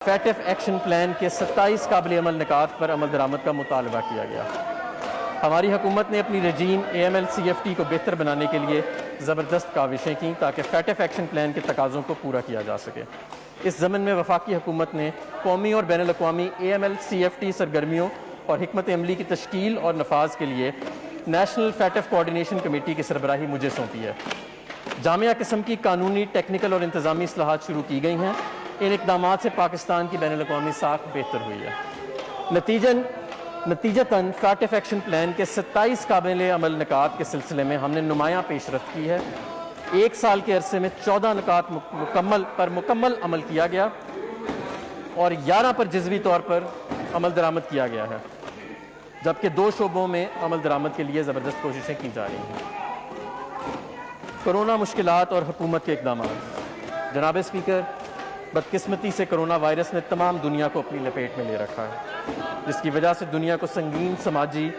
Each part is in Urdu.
فیٹف ایکشن پلان کے 27 قابل عمل نکات پر عمل درآمد کا مطالبہ کیا گیا۔ ہماری حکومت نے اپنی رجیم AML-CFT کو بہتر بنانے کے لیے زبردست کاوشیں کیں تاکہ فیٹف ایکشن پلان کے تقاضوں کو پورا کیا جا سکے۔ اس ضمن میں وفاقی حکومت نے قومی اور بین الاقوامی AML-CFT سرگرمیوں اور حکمت عملی کی تشکیل اور نفاذ کے لیے نیشنل فیٹف کوآرڈینیشن کمیٹی کی سربراہی مجھے سونپی ہے۔ جامعہ قسم کی قانونی، ٹیکنیکل اور انتظامی اصلاحات شروع کی گئی ہیں۔ ان اقدامات سے پاکستان کی بین الاقوامی ساکھ بہتر ہوئی ہے۔ نتیجتاً فیٹف ایکشن پلان کے 27 قابل عمل نکات کے سلسلے میں ہم نے نمایاں پیش رفت کی ہے۔ ایک سال کے عرصے میں 14 نکات مکمل عمل کیا گیا اور 11 پر جزوی طور پر عمل درآمد کیا گیا ہے، جبکہ 2 شعبوں میں عمل درآمد کے لیے زبردست کوششیں کی جا رہی ہیں۔ کرونا مشکلات اور حکومت کے اقدامات۔ جناب اسپیکر، بدقسمتی سے کرونا وائرس نے تمام دنیا کو اپنی لپیٹ میں لے رکھا ہے، جس کی وجہ سے دنیا کو سنگین سماجی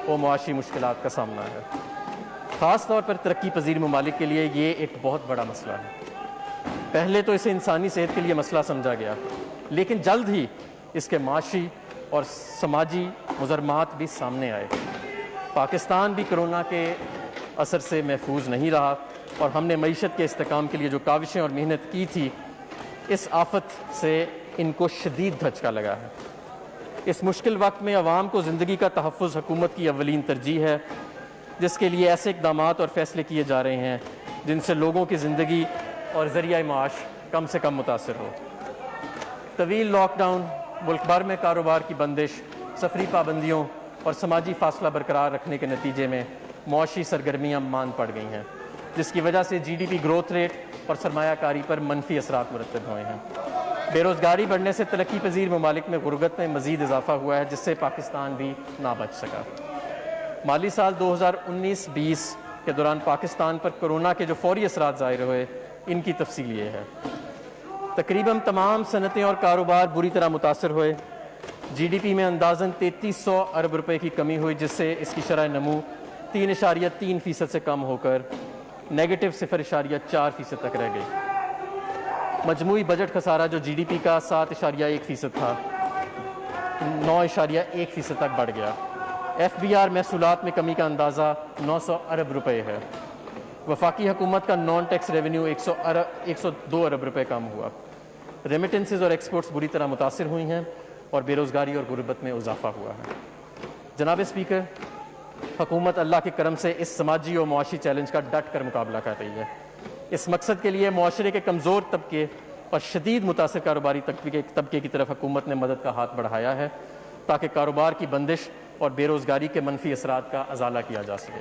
و معاشی مشکلات کا سامنا ہے۔ خاص طور پر ترقی پذیر ممالک کے لیے یہ ایک بہت بڑا مسئلہ ہے۔ پہلے تو اسے انسانی صحت کے لیے مسئلہ سمجھا گیا، لیکن جلد ہی اس کے معاشی اور سماجی مضرات بھی سامنے آئے۔ پاکستان بھی کرونا کے اثر سے محفوظ نہیں رہا اور ہم نے معیشت کے استحکام کے لیے جو کاوشیں اور محنت کی تھی، اس آفت سے ان کو شدید دھچکا لگا ہے۔ اس مشکل وقت میں عوام کو زندگی کا تحفظ حکومت کی اولین ترجیح ہے، جس کے لیے ایسے اقدامات اور فیصلے کیے جا رہے ہیں جن سے لوگوں کی زندگی اور ذریعہ معاش کم سے کم متاثر ہو۔ طویل لاک ڈاؤن، ملک بھر میں کاروبار کی بندش، سفری پابندیوں اور سماجی فاصلہ برقرار رکھنے کے نتیجے میں معاشی سرگرمیاں ماند پڑ گئی ہیں، جس کی وجہ سے GDP گروتھ ریٹ اور سرمایہ کاری پر منفی اثرات مرتب ہوئے ہیں۔ بے روزگاری بڑھنے سے ترقی پذیر ممالک میں غربت میں مزید اضافہ ہوا ہے، جس سے پاکستان بھی نہ بچ سکا۔ مالی سال 2019-20 کے دوران پاکستان پر کرونا کے جو فوری اثرات ظاہر ہوئے، ان کی تفصیل یہ ہے۔ تقریباً تمام صنعتیں اور کاروبار بری طرح متاثر ہوئے۔ GDP میں اندازاً 3300 ارب روپے کی کمی ہوئی، جس سے اس کی شرح نمو 3.3% سے کم ہو کر نیگیٹو 0.4% تک رہ گئی۔ مجموعی بجٹ خسارہ جو GDP کا 7.1% تھا، 9.1% تک بڑھ گیا۔ FBR محصولات میں کمی کا اندازہ 900 ارب روپے ہے۔ وفاقی حکومت کا نان ٹیکس ریونیو 102 ارب روپے کم ہوا۔ ریمیٹنسز اور ایکسپورٹس بری طرح متاثر ہوئی ہیں اور بے روزگاری اور غربت میں اضافہ ہوا ہے۔ جناب اسپیکر، حکومت اللہ کے کرم سے اس سماجی اور معاشی چیلنج کا ڈٹ کر مقابلہ کر رہی ہے۔ اس مقصد کے لیے معاشرے کے کمزور طبقے اور شدید متاثر کاروباری طبقے کی طرف حکومت نے مدد کا ہاتھ بڑھایا ہے تاکہ کاروبار کی بندش اور بے روزگاری کے منفی اثرات کا ازالہ کیا جا سکے۔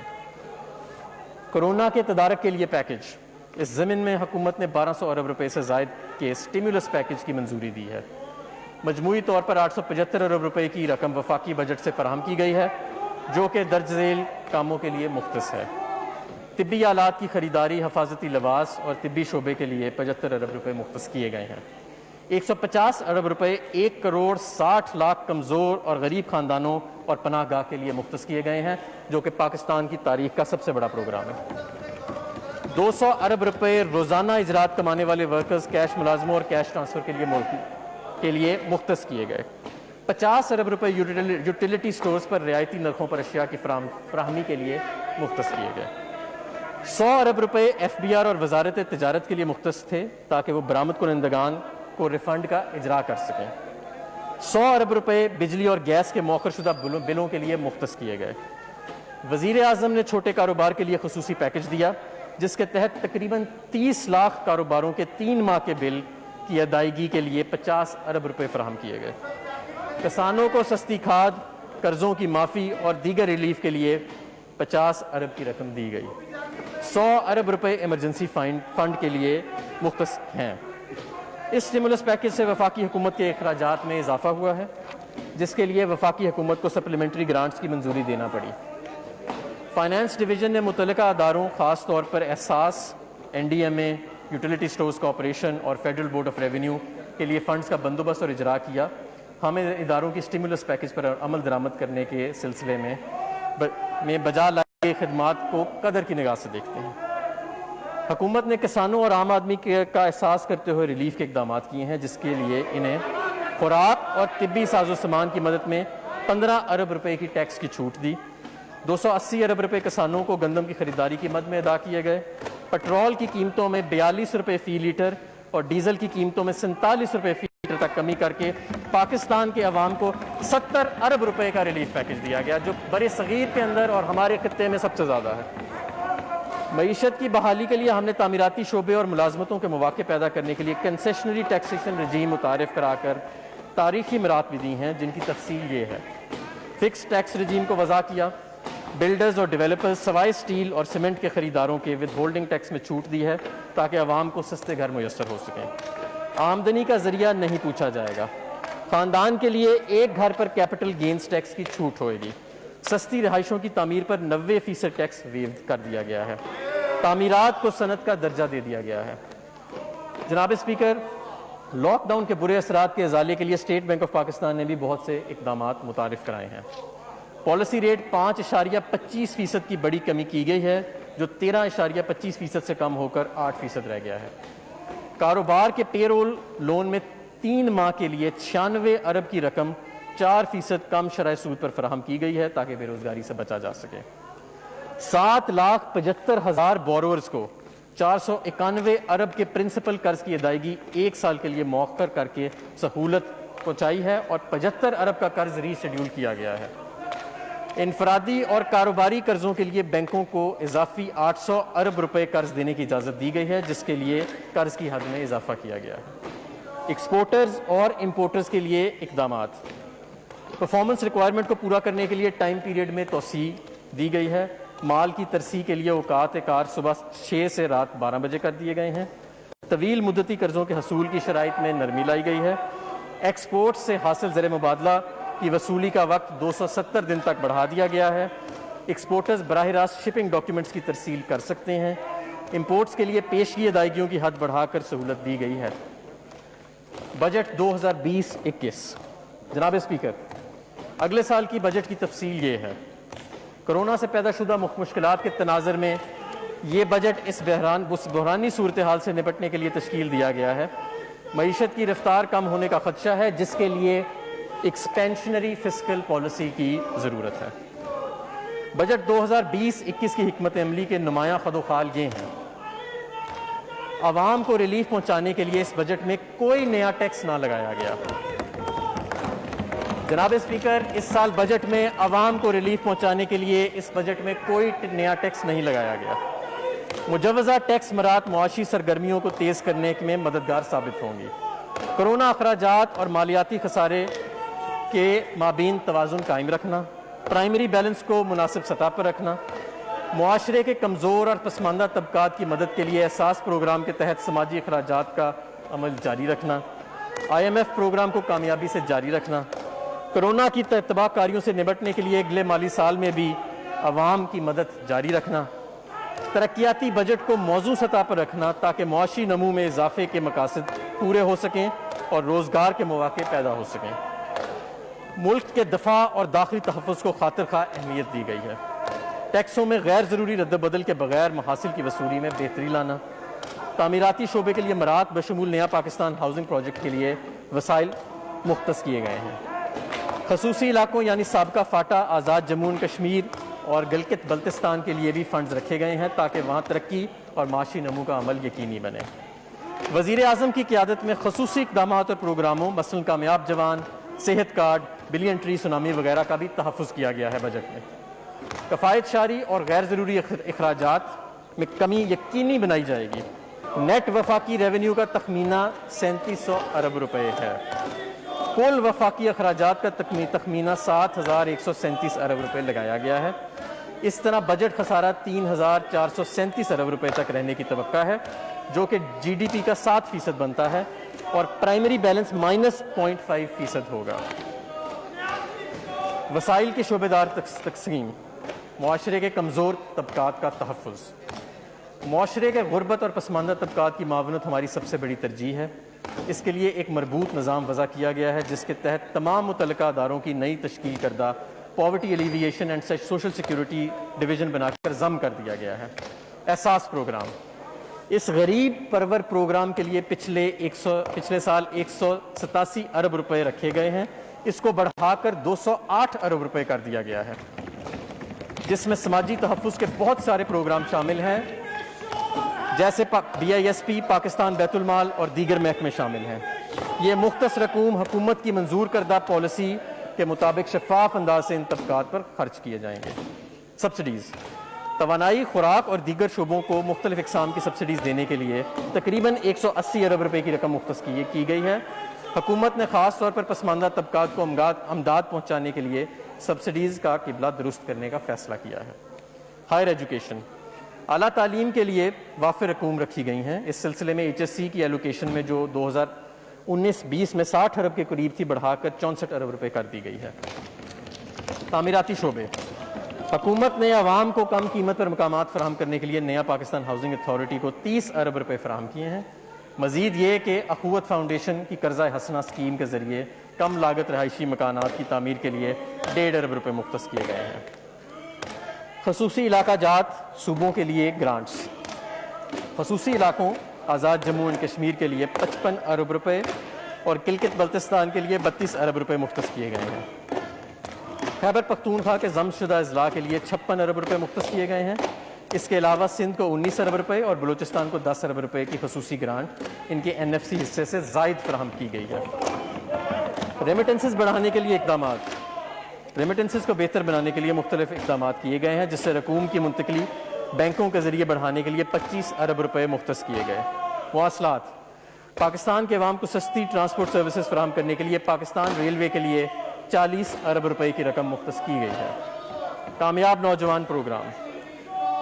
کرونا کے تدارک کے لیے پیکج۔ اس ضمن میں حکومت نے 1200 ارب روپے سے زائد کے سٹیمولس پیکج کی منظوری دی ہے۔ مجموعی طور پر 875 ارب روپے کی رقم وفاقی بجٹ سے فراہم کی گئی ہے، جو کہ درج ذیل کاموں کے لیے مختص ہے۔ طبی آلات کی خریداری، حفاظتی لباس اور طبی شعبے کے لیے 75 ارب روپے مختص کیے گئے ہیں۔ 150 ارب روپے 1.60 کروڑ کمزور اور غریب خاندانوں اور پناہ گاہ کے لیے مختص کیے گئے ہیں، جو کہ پاکستان کی تاریخ کا سب سے بڑا پروگرام ہے۔ 200 ارب روپے روزانہ اجرات کمانے والے ورکرز، کیش ملازموں اور کیش ٹرانسفر کے لیے مختص کیے گئے۔ 50 ارب روپے یوٹیلیٹی سٹورز پر رعایتی نرخوں پر اشیاء کی فراہمی کے لیے مختص کیے گئے۔ 100 ارب روپے FBR اور وزارت تجارت کے لیے مختص تھے تاکہ وہ برآمد کنندگان کو ریفنڈ کا اجرا کر سکیں۔ 100 ارب روپے بجلی اور گیس کے مؤخر شدہ بلوں کے لیے مختص کیے گئے۔ وزیر اعظم نے چھوٹے کاروبار کے لیے خصوصی پیکج دیا، جس کے تحت تقریباً 30 لاکھ کاروباروں کے 3 ماہ کے بل کی ادائیگی کے لیے 50 ارب روپے فراہم کیے گئے۔ کسانوں کو سستی کھاد، قرضوں کی معافی اور دیگر ریلیف کے لیے 50 ارب کی رقم دی گئی۔ 100 ارب روپے ایمرجنسی فنڈ کے لیے مختص ہیں۔ اس سٹیمولس پیکج سے وفاقی حکومت کے اخراجات میں اضافہ ہوا ہے، جس کے لیے وفاقی حکومت کو سپلیمنٹری گرانٹس کی منظوری دینا پڑی۔ فائنانس ڈویژن نے متعلقہ اداروں، خاص طور پر احساس، NDMA، یوٹیلیٹی سٹورز کارپوریشن اور فیڈرل بورڈ آف ریونیو کے لیے فنڈز کا بندوبست اور اجرا کیا۔ ہم اداروں کی سٹیمولس پیکج پر عمل درآمد کرنے کے سلسلے میں بجا لائی گئی خدمات کو قدر کی نگاہ سے دیکھتے ہیں۔ حکومت نے کسانوں اور عام آدمی کا احساس کرتے ہوئے ریلیف کے اقدامات کیے ہیں، جس کے لیے انہیں خوراک اور طبی ساز و سامان کی مدد میں 15 ارب روپے کی ٹیکس کی چھوٹ دی، 280 ارب روپے کسانوں کو گندم کی خریداری کی مد میں ادا کیے گئے، پٹرول کی قیمتوں میں 42 روپے فی لیٹر اور ڈیزل کی قیمتوں میں 47 روپے فی لیٹر تک کمی کر کے پاکستان کے عوام کو 70 ارب روپے کا ریلیف پیکج دیا گیا، جو بر صغیر کے اندر اور ہمارے خطے میں سب سے زیادہ ہے۔ معیشت کی بحالی کے لیے ہم نے تعمیراتی شعبے اور ملازمتوں کے مواقع پیدا کرنے کے لیے کنسیشنری ٹیکسیشن رجیم متعارف کرا کر تاریخی امرات بھی دی ہیں، جن کی تفصیل یہ ہے۔ فکس ٹیکس رجیم کو وضع کیا، بلڈرز اور ڈیولپرز سوائے سٹیل اور سیمنٹ کے خریداروں کے ود ہولڈنگ ٹیکس میں چھوٹ دی ہے تاکہ عوام کو سستے گھر میسر ہو سکیں۔ آمدنی کا ذریعہ نہیں پوچھا جائے گا، خاندان کے لیے ایک گھر پر کیپٹل گینز ٹیکس کی چھوٹ ہوئے گی، سستی رہائشوں کی تعمیر پر 90% ٹیکس ویو کر دیا گیا ہے، تعمیرات کو صنعت کا درجہ دے دیا گیا ہے۔ جناب اسپیکر، لاک ڈاؤن کے برے اثرات کے ازالے کے لیے اسٹیٹ بینک آف پاکستان نے بھی بہت سے اقدامات متعارف کرائے ہیں۔ پالیسی ریٹ 5.25% کی بڑی کمی کی گئی ہے، جو 13.25% سے کم ہو کر 8% رہ گیا ہے۔ کاروبار کے پے رول لون میں 3 ماہ کے لیے 96 ارب کی رقم 4% کم شرح سود پر فراہم کی گئی ہے تاکہ بے روزگاری سے بچا جا سکے۔ 7,75,000 بورورز کو 491 ارب کے پرنسپل قرض کی ادائیگی 1 سال کے لیے مؤخر کر کے سہولت پہنچائی ہے اور 75 ارب کا قرض ری شیڈیول کیا گیا ہے۔ انفرادی اور کاروباری قرضوں کے لیے بینکوں کو اضافی 800 ارب روپے قرض دینے کی اجازت دی گئی ہے، جس کے لیے قرض کی حد میں اضافہ کیا گیا ہے۔ ایکسپورٹرز اور امپورٹرز کے لیے اقدامات، پرفارمنس ریکوائرمنٹ کو پورا کرنے کے لیے ٹائم پیریڈ میں توسیع دی گئی ہے، مال کی ترسیح کے لیے اوقات کار صبح 6 سے رات 12 بجے کر دیے گئے ہیں، طویل مدتی قرضوں کے حصول کی شرائط میں نرمی لائی گئی ہے، ایکسپورٹ سے حاصل زر مبادلہ کی وصولی کا وقت 270 دن تک بڑھا دیا گیا ہے، ایکسپورٹرز براہ راست شپنگ ڈاکیومنٹس کی ترسیل کر سکتے ہیں، امپورٹس کے لیے پیشگی ادائیگیوں کی حد بڑھا کر سہولت دی گئی ہے۔ بجٹ 2020-21 جناب اسپیکر، اگلے سال کی بجٹ کی تفصیل یہ ہے۔ کرونا سے پیدا شدہ مشکلات کے تناظر میں یہ بجٹ اس بحرانی صورتحال سے نپٹنے کے لیے تشکیل دیا گیا ہے۔ معیشت کی رفتار کم ہونے کا خدشہ ہے، جس کے لیے ایکسپینشنری فسکل پالیسی کی ضرورت ہے۔ بجٹ 2020-21 کی حکمت عملی کے نمایاں خد و خال یہ ہیں۔ عوام کو ریلیف پہنچانے کے لیے اس بجٹ میں کوئی نیا ٹیکس نہ لگایا گیا۔ جناب اسپیکر، اس سال بجٹ میں عوام کو ریلیف پہنچانے کے لیے اس بجٹ میں کوئی نیا ٹیکس نہیں لگایا گیا۔ مجوزہ ٹیکس مرات معاشی سرگرمیوں کو تیز کرنے میں مددگار ثابت ہوں گی۔ کرونا اخراجات اور مالیاتی خسارے کے مابین توازن قائم رکھنا، پرائمری بیلنس کو مناسب سطح پر رکھنا، معاشرے کے کمزور اور پسماندہ طبقات کی مدد کے لیے احساس پروگرام کے تحت سماجی اخراجات کا عمل جاری رکھنا، IMF پروگرام کو کامیابی سے جاری رکھنا، کرونا کی تباہ کاریوں سے نمٹنے کے لیے اگلے مالی سال میں بھی عوام کی مدد جاری رکھنا، ترقیاتی بجٹ کو موزوں سطح پر رکھنا تاکہ معاشی نمو میں اضافے کے مقاصد پورے ہو سکیں اور روزگار کے مواقع پیدا ہو سکیں۔ ملک کے دفاع اور داخلی تحفظ کو خاطر خواہ اہمیت دی گئی ہے۔ ٹیکسوں میں غیر ضروری رد و بدل کے بغیر محاصل کی وصولی میں بہتری لانا، تعمیراتی شعبے کے لیے مرات بشمول نیا پاکستان ہاؤسنگ پروجیکٹ کے لیے وسائل مختص کیے گئے ہیں۔ خصوصی علاقوں یعنی سابقہ فاٹا، آزاد جموں و کشمیر اور گلگت بلتستان کے لیے بھی فنڈز رکھے گئے ہیں تاکہ وہاں ترقی اور معاشی نمو کا عمل یقینی بنے۔ وزیر اعظم کی قیادت میں خصوصی اقدامات اور پروگراموں مثلاً کامیاب جوان، صحت کارڈ، بلین ٹری سونامی وغیرہ کا بھی تحفظ کیا گیا ہے بجٹ میں۔ کفایت شاری اور غیر ضروری اخراجات میں کمی یقینی بنائی جائے گی۔ نیٹ وفاقی ریونیو کا تخمینہ 3700 ارب روپے ہے۔ کل وفاقی اخراجات کا تخمینہ 7137 ارب روپے لگایا گیا ہے۔ اس طرح بجٹ خسارہ 3437 ارب روپے تک رہنے کی توقع ہے، جو کہ GDP کا 7% بنتا ہے اور پرائمری بیلنس -0.5% ہوگا۔ وسائل کے شعبے دار تقسیم، معاشرے کے کمزور طبقات کا تحفظ، معاشرے کے غربت اور پسماندہ طبقات کی معاونت ہماری سب سے بڑی ترجیح ہے۔ اس کے لیے ایک مربوط نظام وضع کیا گیا ہے جس کے تحت تمام متعلقہ اداروں کی نئی تشکیل کردہ poverty alleviation and social security division بنا کر ضم کر دیا گیا ہے۔ احساس پروگرام، اس غریب پرور پروگرام کے لیے پچھلے سال 187 ارب روپے رکھے گئے ہیں، اس کو بڑھا کر 208 ارب روپے کر دیا گیا ہے، جس میں سماجی تحفظ کے بہت سارے پروگرام شامل ہیں، جیسے BISP، پاکستان بیت المال اور دیگر محکمے شامل ہیں۔ یہ مختص رقوم حکومت کی منظور کردہ پالیسی کے مطابق شفاف انداز سے ان طبقات پر خرچ کیے جائیں گے۔ سبسڈیز، توانائی، خوراک اور دیگر شعبوں کو مختلف اقسام کی سبسڈیز دینے کے لیے تقریباً 180 ارب روپے کی رقم مختص کی گئی ہے۔ حکومت نے خاص طور پر پسماندہ طبقات کو امداد پہنچانے کے لیے سبسڈیز کا قبلہ درست کرنے کا فیصلہ کیا ہے۔ ہائر ایجوکیشن، اعلیٰ تعلیم کے لیے وافر رقوم رکھی گئی ہیں۔ اس سلسلے میں HSC کی ایلوکیشن میں جو 2019-20 میں 60 ارب کے قریب تھی، بڑھا کر 64 ارب روپے کر دی گئی ہے۔ تعمیراتی شعبے، حکومت نے عوام کو کم قیمت پر مقامات فراہم کرنے کے لیے نیا پاکستان ہاؤسنگ اتھارٹی کو 30 ارب روپے فراہم کیے ہیں۔ مزید یہ کہ اخوت فاؤنڈیشن کی قرضہ حسنہ اسکیم کے ذریعے کم لاگت رہائشی مکانات کی تعمیر کے لیے 1.5 ارب روپے مختص کیے گئے ہیں۔ خصوصی علاقہ جات صوبوں کے لیے گرانٹس، خصوصی علاقوں آزاد جموں اینڈ کشمیر کے لیے 55 ارب روپے اور گلگت بلتستان کے لیے 32 ارب روپے مختص کیے گئے ہیں۔ خیبر پختونخوا کے ضم شدہ اضلاع کے لیے 56 ارب روپے مختص کیے گئے ہیں۔ اس کے علاوہ سندھ کو 19 ارب روپے اور بلوچستان کو 10 ارب روپے کی خصوصی گرانٹ ان کے NFC حصے سے زائد فراہم کی گئی ہے۔ ریمیٹنسز بڑھانے کے لیے اقدامات، ریمیٹنسز کو بہتر بنانے کے لیے مختلف اقدامات کیے گئے ہیں، جس سے رقوم کی منتقلی بینکوں کے ذریعے بڑھانے کے لیے 25 ارب روپے مختص کیے گئے۔ مواصلات، پاکستان کے عوام کو سستی ٹرانسپورٹ سروسز فراہم کرنے کے لیے پاکستان ریلوے کے لیے 40 ارب روپے کی رقم مختص کی گئی ہے۔ کامیاب نوجوان پروگرام،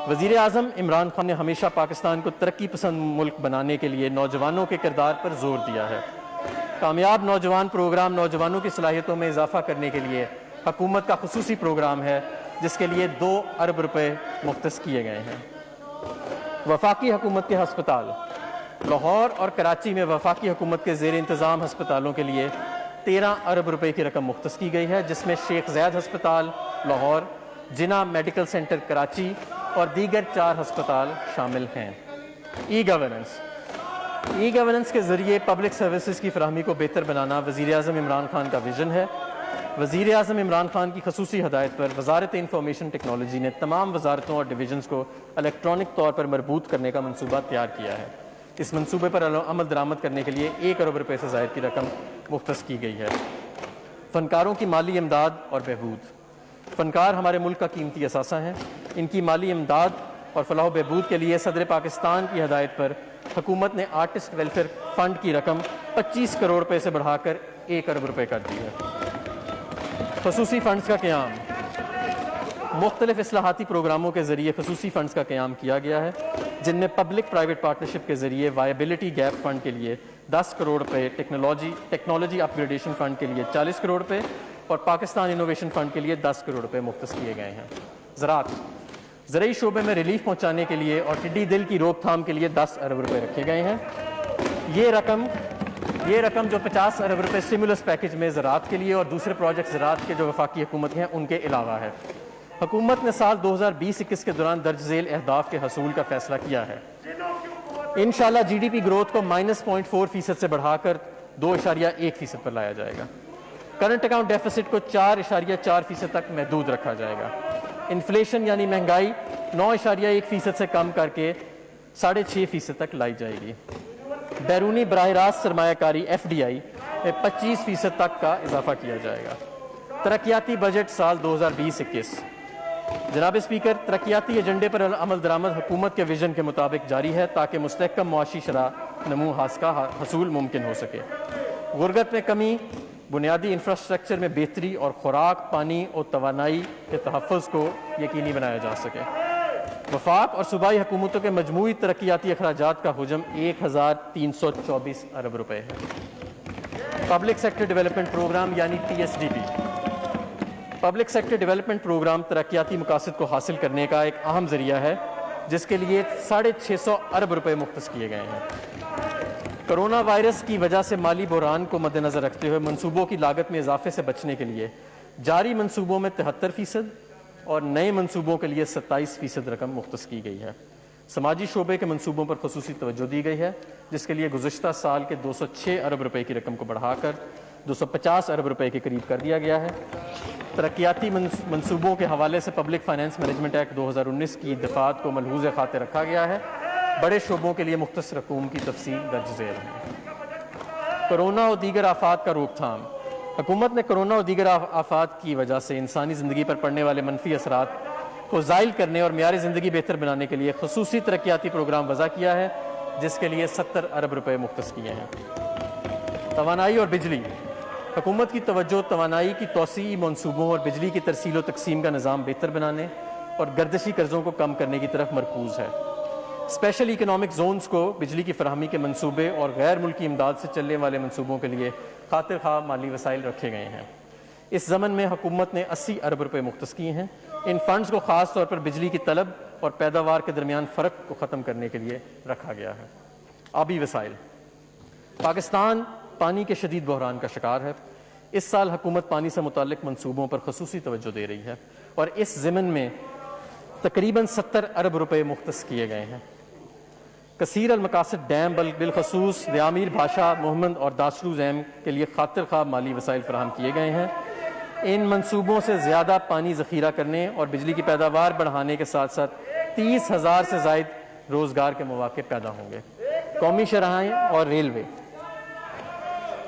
وزیر اعظم عمران خان نے ہمیشہ پاکستان کو ترقی پسند ملک بنانے کے لیے نوجوانوں کے کردار پر زور دیا ہے۔ کامیاب نوجوان پروگرام نوجوانوں کی صلاحیتوں میں اضافہ کرنے کے لیے حکومت کا خصوصی پروگرام ہے، جس کے لیے 2 ارب روپے مختص کیے گئے ہیں۔ وفاقی حکومت کے ہسپتال، لاہور اور کراچی میں وفاقی حکومت کے زیر انتظام ہسپتالوں کے لیے 13 ارب روپے کی رقم مختص کی گئی ہے، جس میں شیخ زید ہسپتال لاہور، جناح میڈیکل سینٹر کراچی اور دیگر 4 ہسپتال شامل ہیں۔ ای گورننس کے ذریعے پبلک سروسز کی فراہمی کو بہتر بنانا وزیر اعظم عمران خان کا ویژن ہے۔ وزیر اعظم عمران خان کی خصوصی ہدایت پر وزارت انفارمیشن ٹیکنالوجی نے تمام وزارتوں اور ڈویژنز کو الیکٹرانک طور پر مربوط کرنے کا منصوبہ تیار کیا ہے۔ اس منصوبے پر عمل درآمد کرنے کے لیے 1 ارب روپے سے زائد کی رقم مختص کی گئی ہے۔ فنکاروں کی مالی امداد اور بہبود، فنکار ہمارے ملک کا قیمتی اثاثہ ہیں۔ ان کی مالی امداد اور فلاح و بہبود کے لیے صدر پاکستان کی ہدایت پر حکومت نے آرٹسٹ ویلفیئر فنڈ کی رقم 25 کروڑ روپے سے بڑھا کر 1 ارب روپے کر دی ہے۔ خصوصی فنڈز کا قیام، مختلف اصلاحاتی پروگراموں کے ذریعے خصوصی فنڈز کا قیام کیا گیا ہے، جن میں پبلک پرائیویٹ پارٹنرشپ کے ذریعے وائبلٹی گیپ فنڈ کے لیے 10 کروڑ روپے، ٹیکنالوجی اپ گریڈیشن فنڈ کے لیے 40 کروڑ روپے اور پاکستان انوویشن فنڈ کے لیے 10 کروڑ روپے مختص کیے گئے ہیں۔ زراعت، زرعی شعبے میں ریلیف پہنچانے کے لیے اور ٹڈی دل کی روک تھام کے لیے 10 ارب روپے رکھے گئے ہیں۔ یہ رقم جو 50 ارب روپے اسٹیمولس پیکج میں زراعت کے لیے اور دوسرے پروجیکٹ زراعت کے جو وفاقی حکومت ہیں ان کے علاوہ ہے۔ حکومت نے سال 2020-21 کے دوران درج ذیل اہداف کے حصول کا فیصلہ کیا ہے۔ انشاءاللہ GDP گروتھ کو -0.4% سے بڑھا کر 2.1% پر لایا جائے گا۔ کرنٹ اکاؤنٹ ڈیفیسٹ کو 4.4% تک محدود رکھا جائے گا۔ انفلیشن یعنی مہنگائی 9.1% سے کم کر کے 6.5% تک لائی جائے گی۔ بیرونی براہ راست سرمایہ کاری FDI میں 25% تک کا اضافہ کیا جائے گا۔ ترقیاتی بجٹ سال 2020-21، جناب اسپیکر، ترقیاتی ایجنڈے پر عمل درآمد حکومت کے ویژن کے مطابق جاری ہے تاکہ مستحکم معاشی شرح نمو کا حصول ممکن ہو سکے۔ غربت میں کمی، بنیادی انفراسٹرکچر میں بہتری اور خوراک، پانی اور توانائی کے تحفظ کو یقینی بنایا جا سکے۔ وفاق اور صوبائی حکومتوں کے مجموعی ترقیاتی اخراجات کا حجم 1324 ارب روپے ہے۔ پبلک سیکٹر ڈیولپمنٹ پروگرام یعنی PSDP، public sector development programme ترقیاتی مقاصد کو حاصل کرنے کا ایک اہم ذریعہ ہے، جس کے لیے 650 ارب روپے مختص کیے گئے ہیں۔ کرونا وائرس کی وجہ سے مالی بحران کو مد نظر رکھتے ہوئے منصوبوں کی لاگت میں اضافے سے بچنے کے لیے جاری منصوبوں میں 73% اور نئے منصوبوں کے لیے 27% رقم مختص کی گئی ہے۔ سماجی شعبے کے منصوبوں پر خصوصی توجہ دی گئی ہے، جس کے لیے گزشتہ سال کے 206 ارب روپے کی رقم کو بڑھا کر 250 ارب روپے کے قریب کر دیا گیا ہے۔ ترقیاتی منصوبوں کے حوالے سے پبلک فائنانس مینجمنٹ ایکٹ 2019 کی دفعات کو ملحوظ خاطر رکھا گیا ہے۔ بڑے شعبوں کے لیے مختص رقوم کی تفصیل درج ذیل ہے۔ کورونا اور دیگر آفات کا روک تھام۔ حکومت نے کورونا اور دیگر آفات کی وجہ سے انسانی زندگی پر پڑنے والے منفی اثرات کو زائل کرنے اور معیار زندگی بہتر بنانے کے لیے خصوصی ترقیاتی پروگرام وضع کیا ہے، جس کے لیے 70 ارب روپے مختص کیے ہیں۔ توانائی اور بجلی۔ حکومت کی توجہ توانائی کی توسیعی منصوبوں اور بجلی کی ترسیل و تقسیم کا نظام بہتر بنانے اور گردشی قرضوں کو کم کرنے کی طرف مرکوز ہے۔ اسپیشل اکنامک زونز کو بجلی کی فراہمی کے منصوبے اور غیر ملکی امداد سے چلنے والے منصوبوں کے لیے خاطر خواہ مالی وسائل رکھے گئے ہیں۔ اس ضمن میں حکومت نے 80 ارب روپے مختص کیے ہیں۔ ان فنڈز کو خاص طور پر بجلی کی طلب اور پیداوار کے درمیان فرق کو ختم کرنے کے لیے رکھا گیا ہے۔ آبی وسائل۔ پاکستان پانی کے شدید بحران کا شکار ہے۔ اس سال حکومت پانی سے متعلق منصوبوں پر خصوصی توجہ دے رہی ہے اور اس ضمن میں تقریباً 70 ارب روپے مختص کیے گئے ہیں۔ کثیر المقاصد ڈیم بالخصوص دیامیر بھاشا محمد اور داسلو ڈیم کے لیے خاطر خواہ مالی وسائل فراہم کیے گئے ہیں۔ ان منصوبوں سے زیادہ پانی ذخیرہ کرنے اور بجلی کی پیداوار بڑھانے کے ساتھ ساتھ 30,000 سے زائد روزگار کے مواقع پیدا ہوں گے۔ قومی شاہراہیں اور ریلوے۔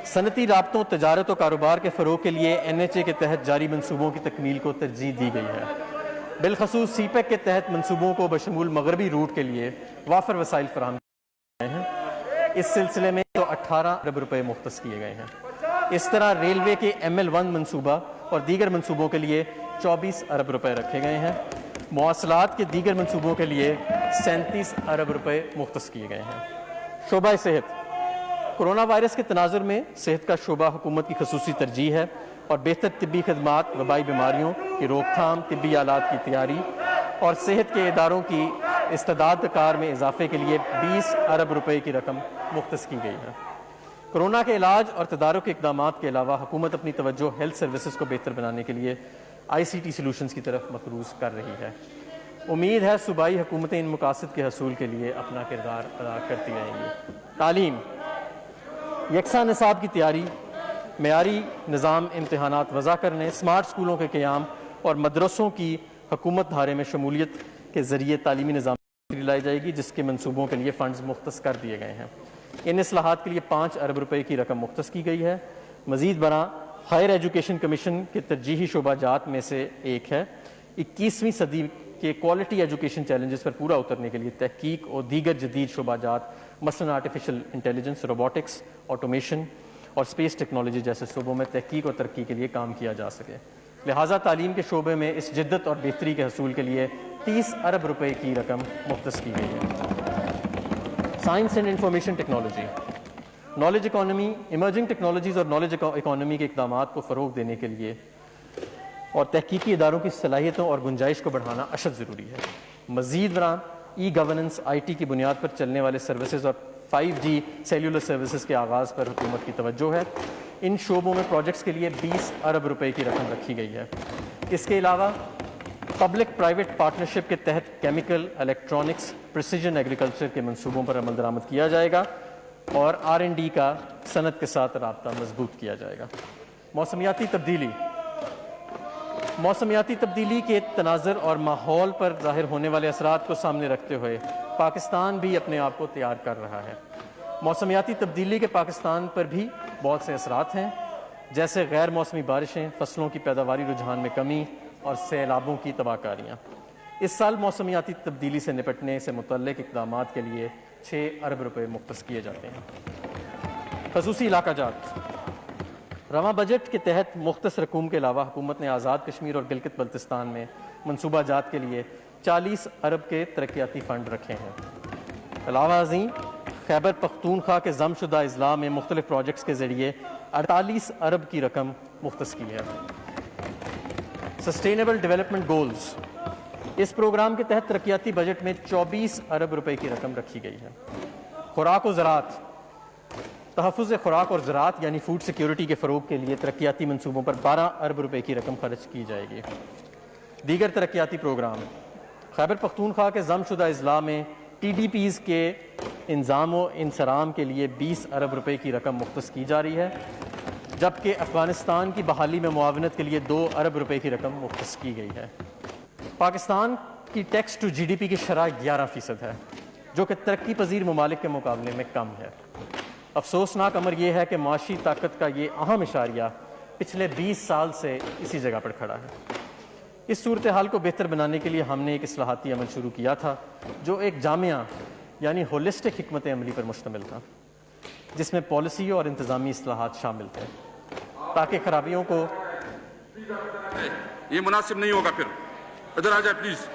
صنعتی رابطوں، تجارت و کاروبار کے فروغ کے لیے NHA کے تحت جاری منصوبوں کی تکمیل کو ترجیح دی گئی ہے۔ بالخصوص سی پیک کے تحت منصوبوں کو بشمول مغربی روٹ کے لیے وافر وسائل فراہم کیے گئے ہیں۔ اس سلسلے میں 118 ارب روپے مختص کیے گئے ہیں۔ اس طرح ریلوے کے ML1 منصوبہ اور دیگر منصوبوں کے لیے 24 ارب روپے رکھے گئے ہیں۔ مواصلات کے دیگر منصوبوں کے لیے 37 ارب روپے مختص کیے گئے ہیں۔ شعبہ صحت۔ کورونا وائرس کے تناظر میں صحت کا شعبہ حکومت کی خصوصی ترجیح ہے اور بہتر طبی خدمات، وبائی بیماریوں کی روک تھام، طبی آلات کی تیاری اور صحت کے اداروں کی استعداد کار میں اضافے کے لیے 20 ارب روپے کی رقم مختص کی گئی ہے۔ کورونا کے علاج اور تدارک کے اقدامات کے علاوہ حکومت اپنی توجہ ہیلتھ سروسز کو بہتر بنانے کے لیے ICT سلوشنز کی طرف مقروض کر رہی ہے۔ امید ہے صوبائی حکومتیں ان مقاصد کے حصول کے لیے اپنا کردار ادا کرتی رہیں گی۔ تعلیم۔ یکساں نصاب کی تیاری، معیاری نظام امتحانات وضع کرنے، اسمارٹ اسکولوں کے قیام اور مدرسوں کی حکومت دھارے میں شمولیت کے ذریعے تعلیمی نظام لائی جائے گی، جس کے منصوبوں کے لیے فنڈز مختص کر دیے گئے ہیں۔ ان اصلاحات کے لیے 5 ارب روپے کی رقم مختص کی گئی ہے۔ مزید برآں ہائر ایجوکیشن کمیشن کے ترجیحی شعبہ جات میں سے ایک ہے۔ 21ویں صدی کے کوالٹی ایجوکیشن چیلنجز پر پورا اترنے کے لیے تحقیق اور دیگر جدید شعبہ جات مثلاً آرٹیفیشل انٹیلیجنس، روبوٹکس، آٹومیشن اور اسپیس ٹیکنالوجی جیسے شعبوں میں تحقیق اور ترقی کے لیے کام کیا جا سکے۔ لہٰذا تعلیم کے شعبے میں اس جدت اور بہتری کے حصول کے لیے 30 ارب روپے کی رقم مختص کی گئی ہے۔ Science and information technology. Knowledge economy, emerging technologies اور نالج اکانومی کے اقدامات کو فروغ دینے کے لیے اور تحقیقی اداروں کی صلاحیتوں اور گنجائش کو بڑھانا اشد ضروری ہے۔ مزید برآں ای گورننس، IT کی بنیاد پر چلنے والے سروسز اور 5G سیلولر سروسز کے آغاز پر حکومت کی توجہ ہے۔ ان شعبوں میں پروجیکٹس کے لیے 20 ارب روپے کی رقم رکھی گئی ہے۔ اس کے علاوہ پبلک پرائیویٹ پارٹنرشپ کے تحت کیمیکل، الیکٹرانکس، پریسیجن ایگریکلچر کے منصوبوں پر عمل درآمد کیا جائے گا اور R&D کا صنعت کے ساتھ رابطہ مضبوط کیا جائے گا۔ موسمیاتی تبدیلی۔ موسمیاتی تبدیلی کے تناظر اور ماحول پر ظاہر ہونے والے اثرات کو سامنے رکھتے ہوئے پاکستان بھی اپنے آپ کو تیار کر رہا ہے۔ موسمیاتی تبدیلی کے پاکستان پر بھی بہت سے اثرات ہیں، جیسے غیر موسمی بارشیں، فصلوں کی پیداواری رجحان میں کمی اور سیلابوں کی تباہ کاریاں۔ اس سال موسمیاتی تبدیلی سے نپٹنے سے متعلق اقدامات کے لیے 6 ارب روپے مختص کیے جاتے ہیں۔ خصوصی علاقہ جات۔ رواں بجٹ کے تحت مختص رقوم کے علاوہ حکومت نے آزاد کشمیر اور گلگت بلتستان میں منصوبہ جات کے لیے 40 ارب کے ترقیاتی فنڈ رکھے ہیں۔ علاوہ ازیں خیبر پختونخوا کے ضم شدہ اضلاع میں مختلف پروجیکٹس کے ذریعے 48 ارب کی رقم مختص کی ہے۔ Sustainable development goals. اس پروگرام کے تحت ترقیاتی بجٹ میں 24 ارب روپے کی رقم رکھی گئی ہے۔ خوراک و زراعت۔ تحفظ خوراک اور زراعت یعنی فوڈ سیکیورٹی کے فروغ کے لیے ترقیاتی منصوبوں پر 12 ارب روپے کی رقم خرچ کی جائے گی۔ دیگر ترقیاتی پروگرام۔ خیبر پختونخوا کے ضم شدہ اضلاع میں TDPs کے انضام و انصرام کے لیے 20 ارب روپے کی رقم مختص کی جا رہی ہے، جبکہ افغانستان کی بحالی میں معاونت کے لیے 2 ارب روپے کی رقم مختص کی گئی ہے۔ پاکستان کی ٹیکس ٹو GDP کی شرح 11% ہے، جو کہ ترقی پذیر ممالک کے مقابلے میں کم ہے۔ افسوسناک امر یہ ہے کہ معاشی طاقت کا یہ اہم اشاریہ پچھلے 20 سال سے اسی جگہ پر کھڑا ہے۔ اس صورتحال کو بہتر بنانے کے لیے ہم نے ایک اصلاحاتی عمل شروع کیا تھا، جو ایک جامع یعنی ہولسٹک حکمت عملی پر مشتمل تھا، جس میں پالیسی اور انتظامی اصلاحات شامل تھے، تاکہ خرابیوں کو یہ مناسب نہیں ہوگا۔ پھر ادھر آ جائیں پلیز،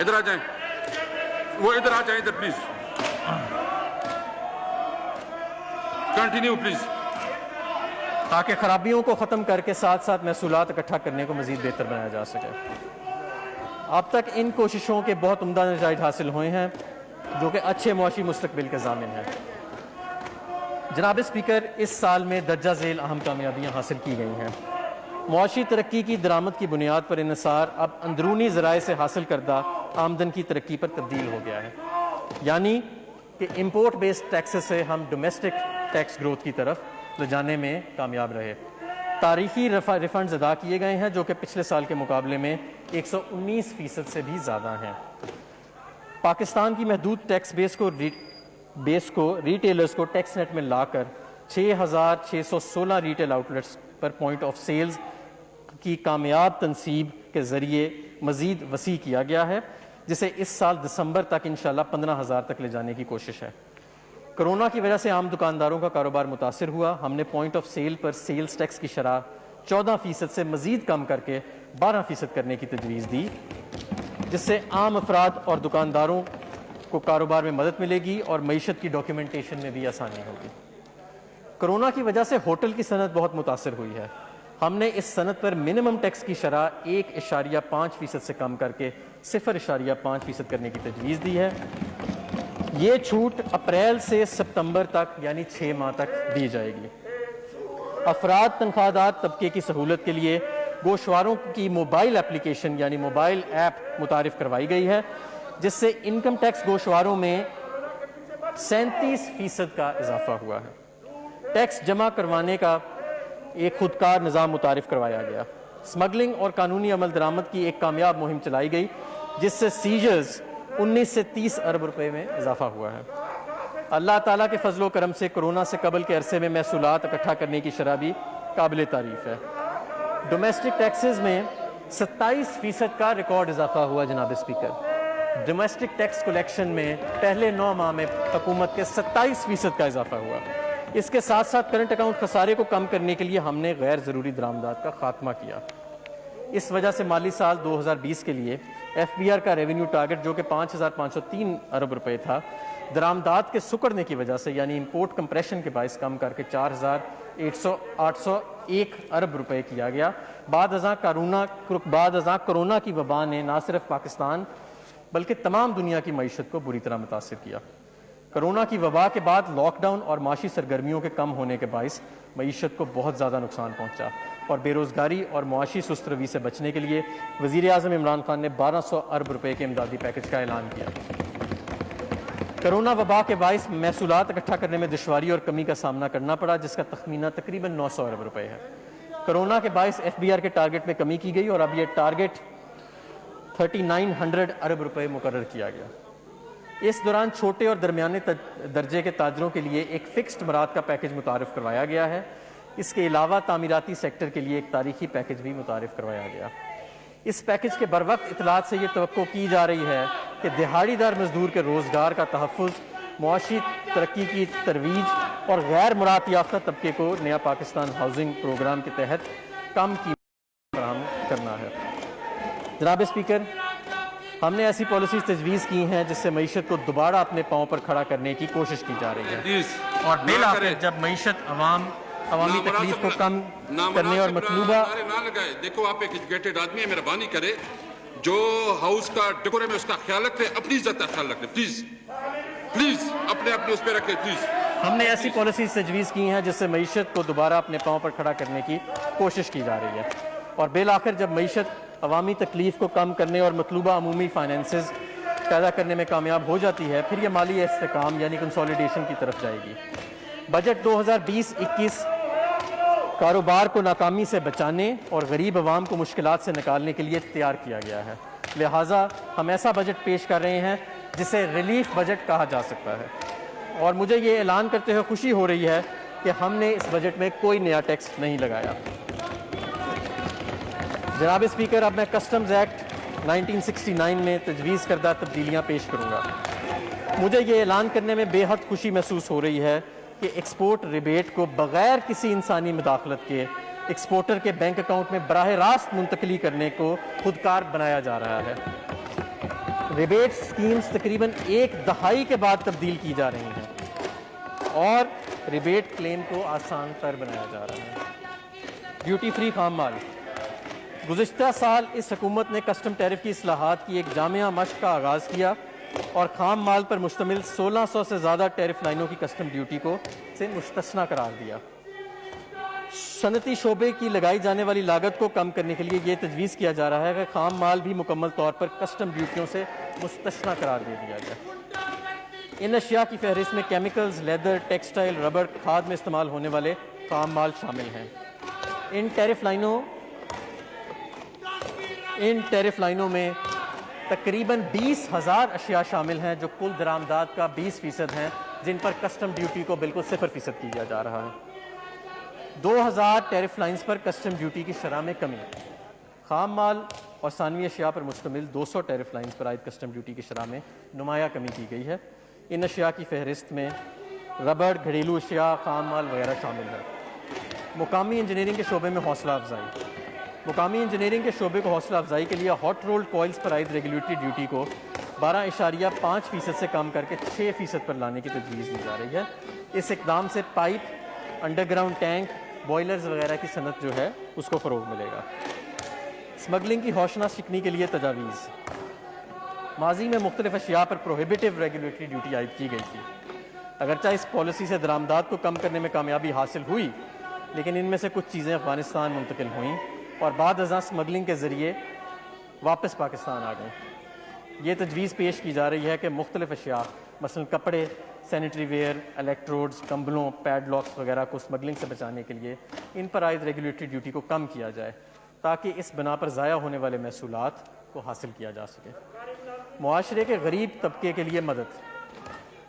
ادھر آ جائیں، وہ ادھر آ جائیں، ادھر پلیز کنٹینیو پلیز، تاکہ خرابیوں کو ختم کر کے ساتھ ساتھ محصولات اکٹھا کرنے کو مزید بہتر بنایا جا سکے۔ اب تک ان کوششوں کے بہت عمدہ نتائج حاصل ہوئے ہیں، جو کہ اچھے معاشی مستقبل کے ضامن ہیں۔ جناب اسپیکر، اس سال میں درجہ ذیل اہم کامیابیاں حاصل کی گئی ہیں۔ معاشی ترقی کی درآمد کی بنیاد پر انحصار اب اندرونی ذرائع سے حاصل کردہ آمدن کی ترقی پر تبدیل ہو گیا ہے، یعنی کہ امپورٹ بیسڈ ٹیکسز سے ہم ڈومیسٹک ٹیکس گروتھ کی طرف لے جانے میں کامیاب رہے۔ تاریخی ریفنڈز ادا کیے گئے ہیں، جو کہ پچھلے سال کے مقابلے میں 119% سے بھی زیادہ ہیں۔ پاکستان کی محدود ٹیکس بیس کو ریٹیلرز کو ٹیکس نیٹ میں لا کر 6,616 ریٹیل آؤٹلیٹس پر پوائنٹ آف سیلز کی کامیاب تنصیب کے ذریعے مزید وسیع کیا گیا ہے، جسے اس سال دسمبر تک انشاءاللہ 15,000 تک لے جانے کی کوشش ہے۔ کرونا کی وجہ سے عام دکانداروں کا کاروبار متاثر ہوا۔ ہم نے پوائنٹ آف سیل پر سیلز ٹیکس کی شرح 14% سے مزید کم کر کے 12% کرنے کی تجویز دی، جس سے عام افراد اور دکانداروں کو کاروبار میں مدد ملے گی اور معیشت کی ڈاکیومنٹیشن میں بھی آسانی ہوگی۔ کرونا کی وجہ سے ہوٹل کی صنعت بہت متاثر ہوئی ہے۔ ہم نے اس صنعت پر منیمم ٹیکس کی شرح 1.5% سے کم کر کے 0.5% کرنے کی تجویز دی ہے۔ یہ چھوٹ اپریل سے ستمبر تک یعنی 6 ماہ تک دی جائے گی۔ افراد تنخواہ دار طبقے کی سہولت کے لیے گوشواروں کی موبائل اپلیکیشن یعنی موبائل ایپ متعارف کروائی گئی ہے، جس سے انکم ٹیکس گوشواروں میں 37% کا اضافہ ہوا ہے۔ ٹیکس جمع کروانے کا ایک خودکار نظام متعارف کروایا گیا۔ سمگلنگ اور قانونی عمل درآمد کی ایک کامیاب مہم چلائی گئی، جس سے سیجرز 19 سے 30 ارب روپے میں اضافہ ہوا ہے۔ اللہ تعالیٰ کے فضل و کرم سے کرونا سے قبل کے عرصے میں محصولات اکٹھا کرنے کی شرح بھی قابل تعریف ہے۔ ڈومیسٹک ٹیکسز میں 27% کا ریکارڈ اضافہ ہوا جناب اسپیکر۔ ڈومیسٹک ٹیکس کلیکشن میں پہلے 9 ماہ میں حکومت کے 27% کا اضافہ ہوا۔ اس کے ساتھ ساتھ کرنٹ اکاؤنٹ خسارے کو کم کرنے کے لیے ہم نے غیر ضروری درآمدات کا خاتمہ کیا۔ اس وجہ سے مالی سال 2020 کے لیے FBR کا ریونیو ٹارگٹ، جو کہ 5,503 ارب روپے تھا، درآمدات کے سکڑنے کی وجہ سے یعنی امپورٹ کمپریشن کے باعث کم کر کے 4,801 ارب روپے کیا گیا۔ بعد ازاں کرونا کی وبا نے نہ صرف پاکستان بلکہ تمام دنیا کی معیشت کو بری طرح متاثر کیا۔ کرونا کی وبا کے بعد لاک ڈاؤن اور معاشی سرگرمیوں کے کم ہونے کے باعث معیشت کو بہت زیادہ نقصان پہنچا، اور بے روزگاری اور معاشی سست روی سے بچنے کے لیے وزیر اعظم عمران خان نے 1,200 ارب روپے کے امدادی پیکج کا اعلان کیا۔ کرونا وبا کے باعث محصولات اکٹھا کرنے میں دشواری اور کمی کا سامنا کرنا پڑا، جس کا تخمینہ تقریباً 900 ارب روپے ہے۔ کرونا کے باعث FBR کے ٹارگٹ میں کمی کی گئی اور اب یہ ٹارگٹ 3,900 ارب روپے مقرر کیا گیا۔ اس دوران چھوٹے اور درمیانے درجے کے تاجروں کے لیے ایک فکسڈ مراد کا پیکج متعارف کروایا گیا ہے۔ اس کے علاوہ تعمیراتی سیکٹر کے لیے ایک تاریخی پیکج بھی متعارف کروایا گیا۔ اس پیکج کے بروقت اطلاعات سے یہ توقع کی جا رہی ہے کہ دہاڑی دار مزدور کے روزگار کا تحفظ، معاشی ترقی کی ترویج اور غیر مراعات یافتہ طبقے کو نیا پاکستان ہاؤسنگ پروگرام کے تحت کم قیمت فراہم کرنا ہے۔ جناب اسپیکر، ہم نے ایسی پالیسیز تجویز کی ہیں جس سے معیشت کو دوبارہ اپنے پاؤں پر کھڑا کرنے کی کوشش کی جا رہی ہے، اور بالآخر جب معیشت عوامی تکلیف کو کم کرنے اور مطلوبہ دیکھو آپ ایک ایجوکیٹڈ آدمی ہے، مہربانی کرے جو ہاؤس کا ڈیکورم ہے اس کا خیال رکھے، اپنی عزت کا خیال رکھے، پلیز اپنے اس پہ رکھے پلیز۔ ہم نے ایسی پالیسیز تجویز کی ہیں جس سے معیشت کو دوبارہ اپنے پاؤں پر کھڑا کرنے کی کوشش کی جا رہی ہے، اور بالآخر جب معیشت عوامی تکلیف کو کم کرنے اور مطلوبہ عمومی فائنینسز پیدا کرنے میں کامیاب ہو جاتی ہے پھر یہ مالی استحکام یعنی کنسولیڈیشن کی طرف جائے گی۔ بجٹ 2020-21 کاروبار کو ناکامی سے بچانے اور غریب عوام کو مشکلات سے نکالنے کے لیے تیار کیا گیا ہے، لہٰذا ہم ایسا بجٹ پیش کر رہے ہیں جسے ریلیف بجٹ کہا جا سکتا ہے، اور مجھے یہ اعلان کرتے ہوئے خوشی ہو رہی ہے کہ ہم نے اس بجٹ میں کوئی نیا ٹیکس نہیں لگایا۔ جناب اسپیکر، اب میں کسٹمز ایکٹ 1969 میں تجویز کردہ تبدیلیاں پیش کروں گا۔ مجھے یہ اعلان کرنے میں بے حد خوشی محسوس ہو رہی ہے کہ ایکسپورٹ ریبیٹ کو بغیر کسی انسانی مداخلت کے ایکسپورٹر کے بینک اکاؤنٹ میں براہ راست منتقلی کرنے کو خودکار بنایا جا رہا ہے۔ ریبیٹ سکیمز تقریباً 1 دہائی کے بعد تبدیل کی جا رہی ہیں اور ریبیٹ کلیم کو آسان تر بنایا جا رہا ہے۔ ڈیوٹی فری خام مال۔ گزشتہ سال اس حکومت نے کسٹم ٹیرف کی اصلاحات کی ایک جامع مشق کا آغاز کیا اور خام مال پر مشتمل 1600 سے زیادہ ٹیرف لائنوں کی کسٹم ڈیوٹی کو سے مستثنیٰ قرار دیا۔ صنعتی شعبے کی لگائی جانے والی لاگت کو کم کرنے کے لیے یہ تجویز کیا جا رہا ہے کہ خام مال بھی مکمل طور پر کسٹم ڈیوٹیوں سے مستثنیٰ قرار دے دیا جائے۔ ان اشیاء کی فہرست میں کیمیکلز، لیدر، ٹیکسٹائل، ربڑ، کھاد میں استعمال ہونے والے خام مال شامل ہیں۔ ان ٹیرف لائنوں میں تقریباً 20,000 اشیاء شامل ہیں جو کل درآمدات کا 20% ہیں، جن پر کسٹم ڈیوٹی کو بالکل 0% کیا جا رہا ہے۔ 2000 ٹیرف لائنز پر کسٹم ڈیوٹی کی شرح میں کمی۔ خام مال اور ثانوی اشیاء پر مشتمل 200 ٹیرف لائنز پر عائد کسٹم ڈیوٹی کی شرح میں نمایاں کمی کی گئی ہے۔ ان اشیاء کی فہرست میں ربڑ، گھریلو اشیاء، خام مال وغیرہ شامل ہے۔ مقامی انجینئرنگ کے شعبے میں حوصلہ افزائی۔ مقامی انجینئرنگ کے شعبے کو حوصلہ افزائی کے لیے ہاٹ رولڈ کوئلز پر عائد ریگولیٹری ڈیوٹی کو 12.5% سے کم کر کے 6% پر لانے کی تجویز دی جا رہی ہے۔ اس اقدام سے pipe, under ground tank, boilers وغیرہ کی صنعت جو ہے اس کو فروغ ملے گا۔ اسمگلنگ کی ہوشناس شکنی کے لیے تجاویز۔ ماضی میں مختلف اشیاء پر پروہیبیٹو ریگولیٹری ڈیوٹی عائد کی گئی تھی۔ اگرچہ اس پالیسی سے درآمدات کو کم کرنے میں کامیابی حاصل ہوئی، لیکن ان میں سے کچھ چیزیں افغانستان منتقل ہوئیں اور بعد ازاں اسمگلنگ کے ذریعے واپس پاکستان آ گئیں۔ یہ تجویز پیش کی جا رہی ہے کہ مختلف اشیاء مثلاً کپڑے، سینیٹری ویئر، الیکٹروڈز، کمبلوں، پیڈ لاکس وغیرہ کو اسمگلنگ سے بچانے کے لیے ان پر عائد ریگولیٹری ڈیوٹی کو کم کیا جائے تاکہ اس بنا پر ضائع ہونے والے محصولات کو حاصل کیا جا سکے۔ معاشرے کے غریب طبقے کے لیے مدد۔